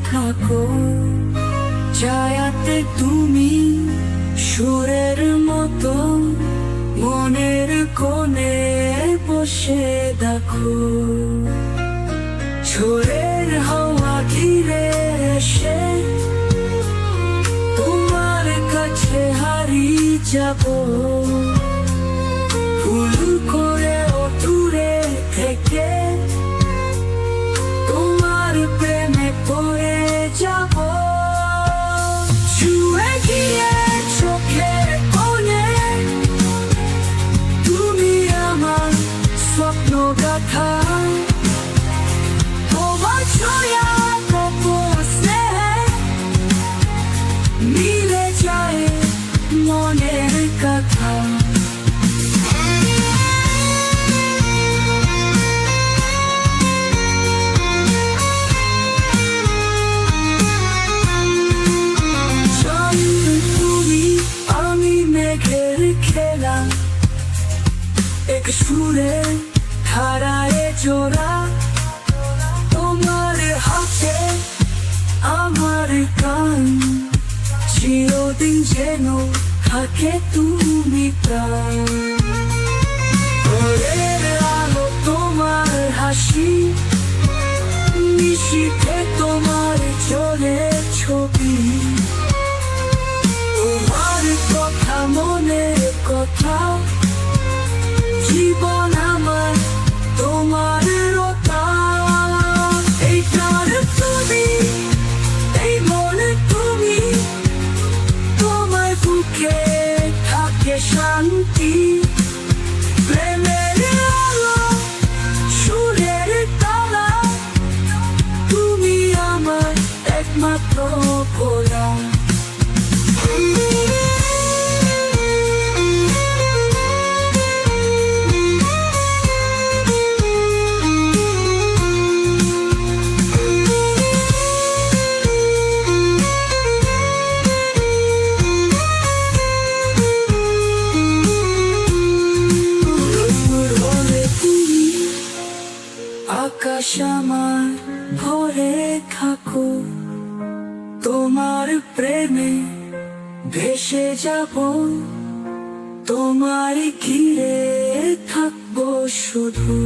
থাকো, ছায়াতে তুমি সুরের মতো মনের কোণে বসে দেখো। ঝড়ের হাওয়া ঘিরে এসে তোমার কাছে হারিয়ে যাব, ভুল করে দূরে থেকে তোমার প্রেমে পড়ে যাব। ছুঁয়ে গিয়ে চোখের কোণে তুমি আমার স্বপ্ন গাথা, তোমার ছোঁয়া গোপন স্নেহে মিলে যায় মনের কথা। এক সুরে ধারায় জোড়া, তোমার হাতে আমার গান, চিরদিন যেন থাকে তুমি প্রাণ। ভোরের আলো তোমার হাসি, নিশীথে তোমার চোখের ছবি, তোমার কথা মনের কথা, জীবন আমার তোমার রতা। এই প্রাণ তুমি, এই মনে তুমি, তোমার বুকে থাকে শান্তি, প্রেমের আলো সুরের তালা, তুমি আমার একমাত্র ভোলা। আকাশ আমার ভরে থাকো, তোমার প্রেমে ভেসে যাব, তোমার ঘিরে থাকবো শুধু।